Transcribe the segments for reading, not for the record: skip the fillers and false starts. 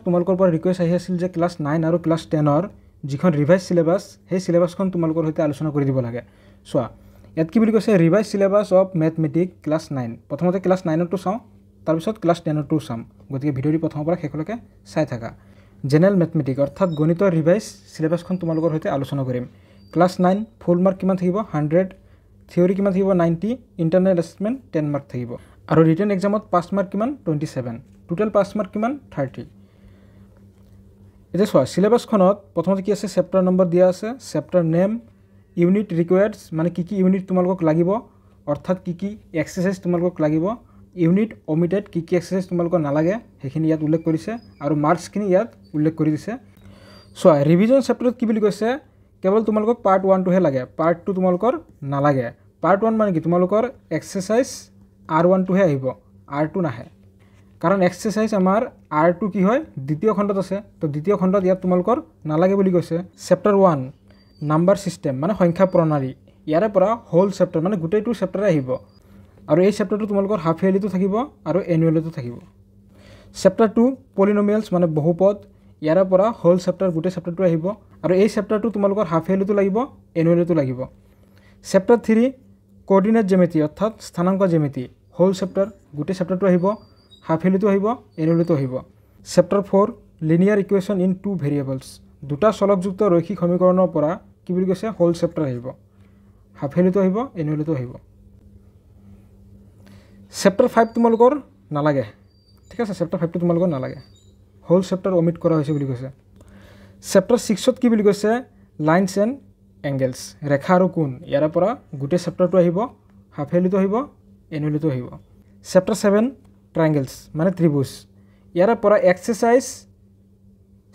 তোমালোকৰ পৰা ৰিকুৱেষ্ট আহি আছিল যে ক্লাছ 9 আৰু ক্লাছ 10ৰ যিখন ৰিভাইজ সিলেবাস সেই সিলেবাসখন তোমালোকৰ সৈতে আলোচনা কৰি দিব লাগে চোৱা ইয়াত কি বুলি কৈছে revise syllabus of mathematics class 9 প্ৰথমতে ক্লাছ 9টো চাওঁ তাৰপিছত ক্লাছ 10টো চাম গতিকে ভিডিঅ'টি প্ৰথমৰ পৰা শেষলৈকে চাই থাকা জেনেৰেল মেথমেটিক্স অৰ্থাৎ গণিতৰ ৰিভাইজ সিলেবাসখন তোমালোকৰ সৈতে আলোচনা কৰিম ক্লাছ 9 ফুল মাৰ্ক কিমান থাকিব 100 থিওৰি কিমান থাকিব 90 ইন্টাৰনেল এছেছমেন্ট 10 মাৰ্ক থাকিব আৰু ৰিটেন এক্সামত পাস মাৰ্ক কিমান 27 টোটাল পাস মাৰ্ক কিমান 30 এটা চোৱা সিলেবাসখনত প্ৰথমতে কি আছে চেপ্টাৰ নম্বৰ দিয়া আছে চেপ্টাৰ নেম ইউনিট ৰিকোয়াৰ্ডছ মানে কি ইউনিট তোমালোকক লাগিব অৰ্থাৎ কি এক্সাৰসাইজ তোমালোকক লাগিব ইউনিট ওমিটেড কি এক্সাৰসাইজ তোমালোকক নালাগে হেখিনি ইয়াত উল্লেখ কৰিছে আৰু মাৰ্কছখিনি ইয়াত উল্লেখ কৰি দিছে সো ৰিভিজন চেপ্টাৰত কি বুলি কৈছে কেৱল তোমালোকক পাৰ্ট 1 টো হে লাগে পাৰ্ট 2 তোমালোকৰ নালাগে পাৰ্ট 1 মানে কি তোমালোকৰ এক্সাৰসাইজ R1 টো হে আহিব R2 নাহে কাৰণ এক্সাৰসাইজ আমাৰ R2 কি হয় দ্বিতীয় খণ্ডত আছে তো দ্বিতীয় খণ্ডত ইয়াত তোমালোকৰ নালাগে বুলি কৈছে চেপ্টাৰ 1 নাম্বাৰ সিস্টেম মানে সংখ্যা প্ৰণালী ইয়াৰে পৰা হোল চেপ্টাৰ মানে গোটেইটো চেপ্টাৰ আহিব আৰু এই চেপ্টাৰটো তোমালোকৰ হাফ ইয়াৰলিটো থাকিব আৰু এনুৱেলটো থাকিব চেপ্টাৰ 2 পলিনোমিয়ালছ মানে বহুপদ ইয়াৰে পৰা হোল চেপ্টাৰ গোটেই চেপ্টাৰটো আহিব আৰু এই চেপ্টাৰটো তোমালোকৰ হাফ ইয়াৰলিটো লাগিব এনুৱেলটো লাগিব চেপ্টাৰ 3 কোঅৰ্ডিনেট জ্যামিতি অৰ্থাৎ স্থানাংক জ্যামিতি হোল চেপ্টাৰ গোটেই চেপ্টাৰটো আহিব হাফ ইয়াৰলিটো আহিব এনুৱেলটো আহিব chapter 4 linear equation in two variables দুটা চলকযুক্ত ৰৈখিক সমীকৰণৰ পৰা কি বুলি কৈছে হোল চেপ্টাৰ আহিব হাফ ইয়াৰলিটো আহিব এনুৱেলটো আহিব চেপ্টাৰ 5 তোমালোকৰ নালাগে ঠিক আছে চেপ্টাৰ 5 টো তোমালোকৰ নালাগে হোল চেপ্টাৰ ওমিট কৰা হৈছে বুলি কৈছে চেপ্টাৰ 6 ত কি বুলি কৈছে লাইনছ এণ্ড এংগেলছ ৰেখা আৰু কোণ ইয়াৰ পৰা গোটেই চেপ্টাৰটো আহিব হাফ ইয়াৰলিটো আহিব এনুৱেলটো আহিব চেপ্টাৰ 7 ট্ৰায়াঙ্গেলছ মানে ত্ৰিভুজ ইয়াৰ পৰা এক্সাৰসাইজ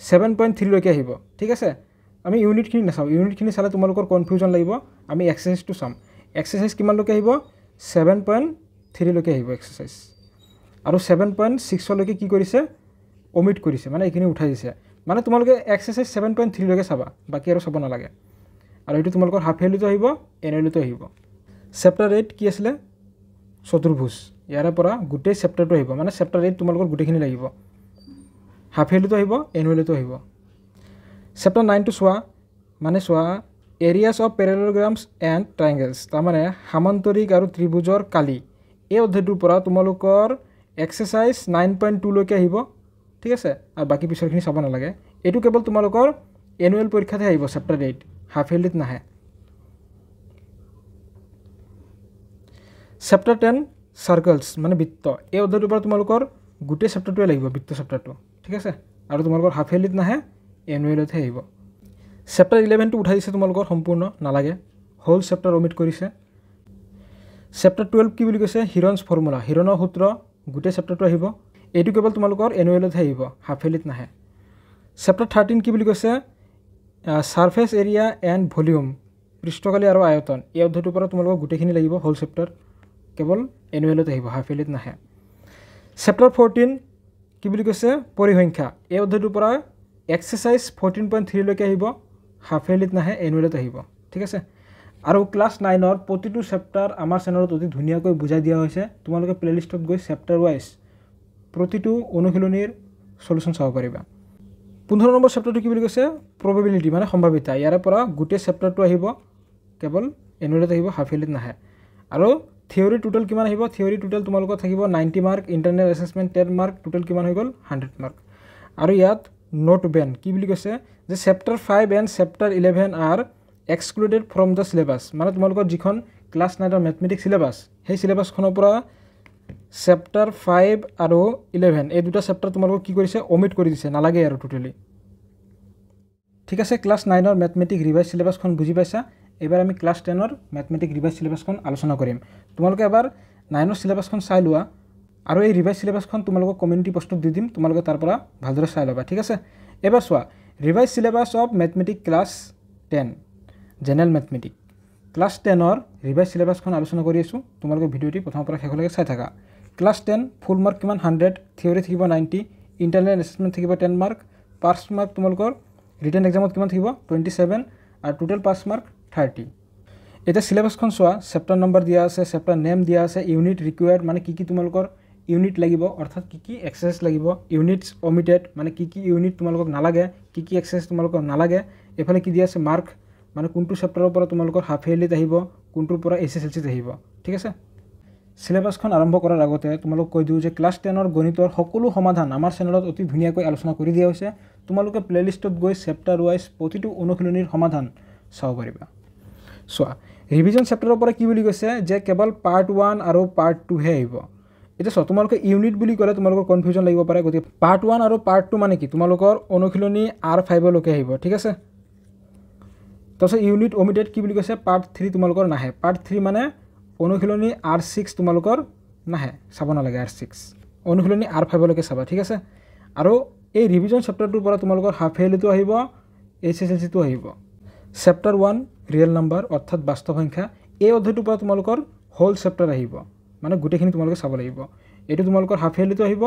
7.3 লৈকে আহিব ঠিক আছে আমি ইউনিটখিনি নাচাওঁ ইউনিটখিনি চালে তোমালোকৰ কনফিউজন লাগিব আমি এক্সাৰসাইজটো চাম এক্সাৰসাইজ কিমান লৈকে আহিব 7.3 লৈকে আহিব এক্সাৰসাইজ আৰু 7.6 লৈকে কি কৰিছে ওমিট কৰিছে মানে এইখিনি উঠাই দিছে মানে তোমালোকে এক্সাৰসাইজ 7.3 লৈকে চাবা বাকি আৰু চাব নালাগে আৰু এটো তোমালোকৰ হাফ ইয়াৰলিটো আহিব এনুৱেলটো আহিব চেপ্টাৰ 8 কি আছিল চতুৰ্ভুজ ইয়াৰ পৰা গোটেই চেপ্টাৰটো আহিব মানে চেপ্টাৰ 8 তোমালোকৰ গোটেইখিনি লাগিব হাফ ইয়াৰলিটো আহিব এনুৱেলটো আহিব চেপ্টাৰ 9 টো চোৱা মানে চোৱা এৰিয়াছ অফ পেৰালেলোগ্ৰামছ এণ্ড ট্ৰায়াঙ্গেলছ তাৰ মানে সামান্তৰিক আৰু ত্ৰিভুজৰ কালি এই অধ্যায়টোৰ পৰা তোমালোকৰ এক্সাৰসাইজ 9.2 লৈকে আহিব ঠিক আছে আৰু বাকি পিছৰখিনি চাব নালাগে এটো কেৱল তোমালোকৰ এনুৱেল পৰীক্ষাতে আহিব চেপ্টাৰ 8 হাফ ইয়াৰলিত নাহে চেপ্টাৰ 10 সাৰ্কেলছ মানে বৃত্ত এই অধ্যায়টোৰ পৰা তোমালোকৰ গোটেই চেপ্টাৰটোৱে লাগিব বৃত্ত চেপ্টাৰটো ঠিক আছে আৰু তোমালোকৰ হাফ ইয়াৰলিত নাহে এনুৱেলতে আহিব চেপ্টাৰ 11 টো উঠাই দিছে তোমালোকৰ সম্পূৰ্ণ নালাগে হোল চেপ্টাৰ ওমিট কৰিছে চেপ্টাৰ 12 কি বুলি কৈছে হিৰনছ ফৰ্মুলা হিৰণৰ সূত্ৰ গোটেই চেপ্টাৰটো আহিব এটো কেৱল তোমালোকৰ এনুৱেলতে আহিব হাফ ইয়াৰলিত নাহে চেপ্টাৰ 13 কি বুলি কৈছে সাৰফেস এৰিয়া এণ্ড ভলিউম পৃষ্ঠকালি আৰু আয়তন এই অধ্যায়টোৰ পৰা তোমালোকৰ গোটেইখিনি লাগিব হোল চেপ্টাৰ কেৱল এনুৱেলতে আহিব হাফ ইয়াৰলিত নাহে চেপ্টাৰ 14 কি বুলি কৈছে পৰিসংখ্যা এই অধ্যায়টোৰ পৰা এক্সাৰসাইজ 14.3 লৈকে আহিব হাফ ইয়াৰলিত নাহে এনুৱেলতে আহিব ঠিক আছে আৰু ক্লাছ 9 ৰ প্ৰতিটো চেপ্টাৰ আমাৰ চেনেলত অতি ধুনীয়াকৈ বুজাই দিয়া হৈছে তোমালোকে প্লেলিষ্টত গৈ চেপ্টাৰ ওয়াইজ প্ৰতিটো অনুশীলনীৰ সলিউশন চাব পাৰিবা 15 নম্বৰ চেপ্টাৰটো কি বুলি কৈছে প্ৰবাবিলিটি মানে সম্ভাৱিতা ইয়াৰ পৰা গোটেই চেপ্টাৰটো আহিব কেৱল এনুৱেলতে আহিব হাফ ইয়াৰলিত নাহে আৰু থিওৰি টোটাল কিমান আহিব থিওৰি টোটাল তোমালোকৰ থাকিব 90 mark internal assessment 10 mark total কিমান হৈ গল 100 মাৰ্ক আৰু ইয়াত নোট বেন কি বুলি কৈছে যে chapter 5 and chapter 11 R excluded from the syllabus মানে তোমালোকৰ যিখন ক্লাছ 9 ৰ মেথমেটিক্স সিলেবাস সেই সিলেবাসখনৰ পৰা চেপ্টাৰ 5 আৰু 11 এই দুটা চেপ্টাৰ তোমালোকক কি কৰিছে ওমিট কৰি দিছে নালাগে আৰু টোটালি ঠিক আছে ক্লাছ 9 ৰ মেথমেটিক্স ৰিভাইজ সিলেবাসখন বুজি পাইছা এবাৰ আমি ক্লাছ 10 ৰ মেথমেটিক্স ৰিভাইজ সিলেবাসখন আলোচনা কৰিম তোমালোকে এবাৰ 9 ৰ সিলেবাসখন চাই লোৱা আৰু এই ৰিভাইজ সিলেবাসখন তোমালোকক কমিউনিটি পোষ্টত দি দিম তোমালোকে তাৰ পৰা ভালদৰে চাই লবা ঠিক আছে এবাৰ চোৱা revise syllabus of mathematics class 10 general mathematics class 10 ৰ ৰিভাইজ সিলেবাসখন আলোচনা কৰি আছো তোমালোকে ভিডিওটি প্ৰথমৰ পৰা শেষলৈকে চাই থাকা ক্লাছ 10 ফুল মাৰ্ক কিমান 100 থিওৰি থাকিব 90 ইন্টাৰনেল এছেছমেন্ট থাকিব 10 মাৰ্ক পাস মাৰ্ক তোমালোকৰ ৰিটেন এক্সামত কিমান থাকিব 27 আৰু টোটাল পাস মাৰ্ক 30 এটা সিলেবাসখন চোৱা চেপ্টাৰ নম্বৰ দিয়া আছে চেপ্টাৰ নেম দিয়া আছে ইউনিট ৰিকোয়াৰ্ড মানে কি তোমালোকৰ ইউনিট লাগিব অৰ্থাৎ কি এক্সাৰসাইজ লাগিব ইউনিটছ অমিটেড মানে কি ইউনিট তোমালোকক নালাগে কি এক্সাৰসাইজ তোমালোকক নালাগে এফালে কি দিয়া আছে মাৰ্ক মানে কোনটো চেপ্টাৰৰ পৰা তোমালোকৰ হাফ ইয়াৰলিত আহিব কোনটোৰ পৰা এছএছএলচিত আহিব ঠিক আছে সিলেবাসখন আৰম্ভ কৰাৰ আগতে তোমালোক কৈ দিওঁ যে ক্লাছ 10ৰ গণিতৰ সকলো সমাধান আমাৰ চেনেলত অতি ধুনীয়াকৈ আলোচনা কৰি দিয়া হৈছে তোমালোকে প্লেলিষ্টত গৈ চেপ্টাৰ ওয়াইজ প্ৰতিটো অনুশীলনীৰ সমাধান চাব পাৰিবা চোৱা ৰিভিজন চেপ্টাৰৰ পৰা কি বুলি কৈছে যে কেৱল পাৰ্ট 1 আৰু পাৰ্ট 2 হে আহিব এটা চোৱা তোমালোকে ইউনিট বুলি ক'লে তোমালোকৰ কনফিউজন লাগিব পাৰে গতি পাৰ্ট 1 আৰু পাৰ্ট 2 মানে কি তোমালোকৰ অনুশীলনী R5 লৈকে আহিব ঠিক আছে তাৰপিছত ইউনিট অমিটেড কি বুলি কৈছে পাৰ্ট 3 তোমালোকৰ নাহে পাৰ্ট 3 মানে অনুশীলনী R6 তোমালোকৰ নাহে চাব নালাগে R6 অনুশীলনী R5 লৈকে চাবা ঠিক আছে আৰু এই ৰিভিজন চেপ্টাৰটোৰ পৰা তোমালোকৰ হাফ ইয়াৰলিটো আহিব এছএছএলচিটো আহিব চেপ্টাৰ 1 ৰিয়েল নাম্বাৰ অৰ্থাৎ বাস্তৱ সংখ্যা এই অধ্যায়টোৰ পৰা তোমালোকৰ হোল চেপ্টাৰ আহিব মানে গোটেইখিনি তোমালোকে চাব লাগিব এটো তোমালোকৰ হাফ ইয়াৰলিটো আহিব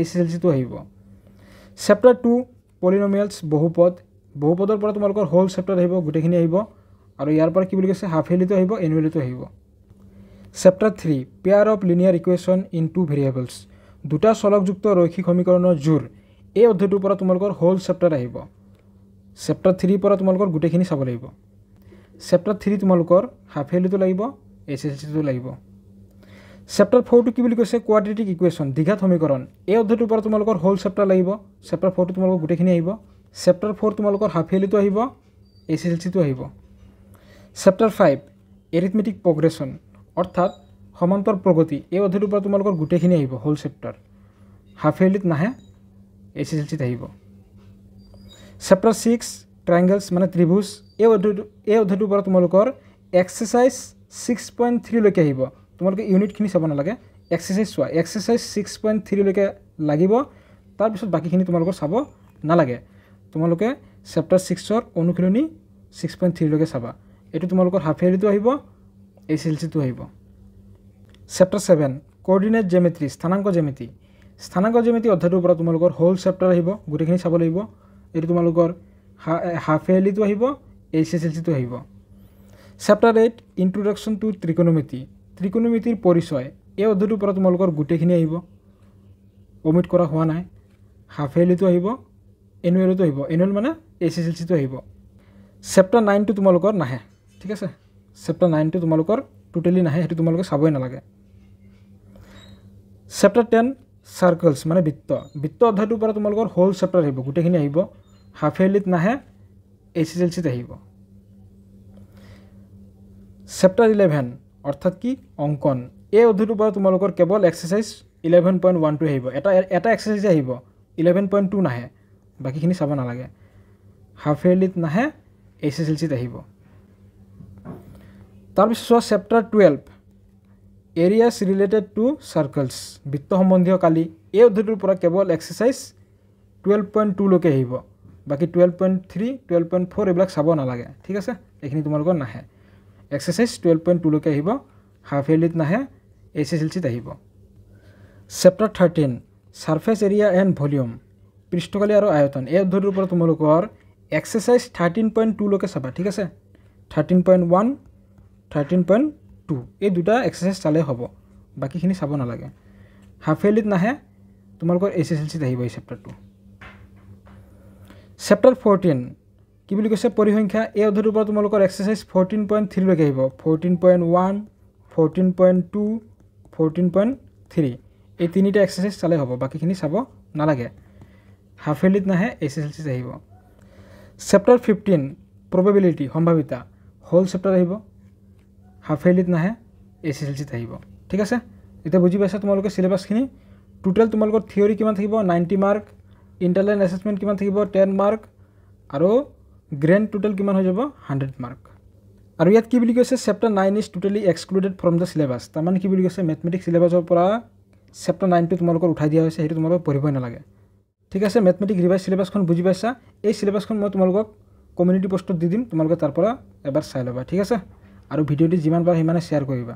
এছএছএলচিটো আহিব চেপ্টাৰ 2 পলিনোমিয়ালছ বহুপদৰ পৰা তোমালোকৰ হোল চেপ্টাৰ আহিব গোটেইখিনি আহিব আৰু ইয়াৰ পৰা কি বুলি কৈছে হাফ ইয়াৰলিটো আহিব এনুৱেলিটো আহিব chapter 3 pair of linear equation in two variables দুটা চলকযুক্ত ৰৈখিক সমীকৰণৰ জোৰ এই অধ্যায়টোৰ পৰা তোমালোকৰ হোল চেপ্টাৰ আহিব চেপ্টাৰ 3 পৰা তোমালোকৰ গোটেইখিনি চাব লাগিব চেপ্টাৰ 3 তোমালোকৰ হাফ ইয়াৰলিটো লাগিব এছএছএলচিটো লাগিব চেপ্টাৰ 4 টো কি বুলি কৈছে কোৱাড্ৰেটিক ইকুৱেশ্যন দ্বিঘাত সমীকৰণ এই অধ্যায়টোৰ পৰা তোমালোকৰ হোল চেপ্টাৰ লাগিব চেপ্টাৰ 4 টো তোমালোকৰ গোটেইখিনি আহিব চেপ্টাৰ 4 তোমালোকৰ হাফ ইয়াৰলিটো আহিব এছএছএলচিটো আহিব চেপ্টাৰ 5 এৰিথমেটিক প্ৰগ্ৰেছন অৰ্থাৎ সমান্তৰ প্ৰগতি এই অধ্যায়টোৰ পৰা তোমালোকৰ গোটেইখিনি আহিব হোল চেপ্টাৰ হাফ ইয়াৰলিত নাহে এছএছএলচিত আহিব চেপ্টাৰ 6 ট্ৰায়াঙ্গলছ মানে ত্ৰিভুজ এই অধ্যায়টোৰ পৰা তোমালোকৰ এক্সাৰসাইজ 6.3 লৈকে আহিব তোমালোকে ইউনিটখিনি চাব নালাগে এক্সাৰসাইজ চোৱা এক্সাৰসাইজ 6.3 লৈকে লাগিব তাৰ পিছত বাকিখিনি তোমালোকৰ চাব নালাগে তোমালোকে চেপ্টাৰ 6ৰ অনুশীলনী 6.3 লৈকে চাবা এটো তোমালোকৰ হাফ ইয়াৰলিটো আহিব এছএছএলচিটো আহিব চেপ্টাৰ 7 কোঅৰ্ডিনেট জিঅমেট্ৰি স্থানাংক জ্যামিতি অধ্যায়টোৰ পৰা তোমালোকৰ হোল চেপ্টাৰ আহিব গোটেইখিনি চাব লাগিব এটো তোমালোকৰ হাফ ইয়াৰলিটো আহিব এছএছএলচিটো আহিব চেপ্টাৰ 8 ইন্ট্ৰোডাকশ্যন টু ত্ৰিকোণমিতিৰ পৰিচয় এই অধ্যায়টোৰ পৰা তোমালোকৰ গোটেইখিনি আহিব ওমিট কৰা হোৱা নাই হাফ ইয়াৰলিটো আহিব এনুৱেলটো আহিব এনুৱেল মানে এছএছএলচিটো আহিব চেপ্টাৰ 9 টো তোমালোকৰ নাহে ঠিক আছে চেপ্টাৰ 9 টো তোমালোকৰ টোটালি নাহে হেতু তোমালোকে চাবই নালাগে চেপ্টাৰ 10 সাৰ্কলছ মানে বৃত্ত অধ্যায়টোৰ পৰা তোমালোকৰ হোল চেপ্টাৰ আহিব গোটেইখিনি আহিব হাফ ইয়াৰলিত নাহে এছএছএলচিত আহিব চেপ্টাৰ 11 অৰ্থাৎ কি অংকন এই অধ্যায়টোৰ পৰা তোমালোকৰ কেৱল এক্সাৰসাইজ 11.1 টো আহিব এটা এক্সাৰসাইজ আহিব 11.2 নাহে বাকিখিনি চাব নালাগে হাফ ইয়াৰলিত নাহে এছএছএলচিত আহিব তাৰপিছত চেপ্টাৰ 12 এৰিয়াছ ৰিলেটেড টু সাৰ্কলছ বৃত্ত সম্বন্ধীয় কালি এই অধ্যায়টোৰ পৰা কেৱল এক্সাৰসাইজ 12.2 লৈকে আহিব বাকি 12.3 12.4 এইবিলাক চাব নালাগে ঠিক আছে এইখিনি তোমালোকৰ নাহে এক্সাৰসাইজ 12.2 লৈকে আহিব হাফ ইয়াৰলিত নাহে এছএছএলচিত আহিব chapter 13 surface area and volume পৃষ্ঠকালি আৰু আয়তন এই অধ্যায়টোৰ পৰা তোমালোকৰ এক্সাৰসাইজ 13.2 লৈকে চাবা ঠিক আছে 13.1 13.2 এই দুটা এক্সাৰসাইজ চালে হ'ব বাকিখিনি চাব নালাগে হাফ ইয়াৰলিত নাহে তোমালোকৰ এছএছএলচিত আহিব এই চেপ্টাৰটো চেপ্টাৰ 14 কি বুলি কৈছে পৰিসংখ্যা এই অধ্যায়টোৰ পৰা তোমালোকৰ এক্সাৰসাইজ 14.3 লৈকে আহিব 14.1 14.2 14.3 এই তিনিটা এক্সাৰসাইজ চালে হ'ব বাকিখিনি চাব নালাগে হাফ ইয়াৰলিত নাহে এছএছএলচিত আহিব চেপ্টাৰ 15 প্ৰবাবিলিটি সম্ভাৱিতা হোল চেপ্টাৰ আহিব হাফ ইয়াৰলিত নাহে এছএছএলচিত আহিব ঠিক আছে এটা বুজি পাইছা তোমালোকে সিলেবাসখিনি টোটাল তোমালোকৰ থিওৰি কিমান থাকিব 90 মাৰ্ক ইন্টাৰলাইন এছেছমেন্ট কিমান থাকিব 10 মাৰ্ক আৰু গ্ৰেণ্ড টোটাল কিমান হৈ যাব 100 মাৰ্ক আৰু ইয়াত কি বুলি কৈছে chapter 9 is totally excluded from the syllabus তাৰমানে কি বুলি কৈছে মেথমেটিক্স সিলেবাসৰ পৰা চেপ্টাৰ 9 টো তোমালোকৰ উঠাই দিয়া হৈছে হেতু তোমালোক পঢ়িবই নালাগে ঠিক আছে মেথমেটিক্স ৰিভাইজ সিলেবাসখন বুজি পাইছা এই সিলেবাসখন মই তোমালোকক কমিউনিটি পোষ্টত দি দিম তোমালোকে তাৰ পৰা এবাৰ চাই লবা ঠিক আছে আৰু ভিডিওটি যিমান পাৰা সিমানে শেয়াৰ কৰিবা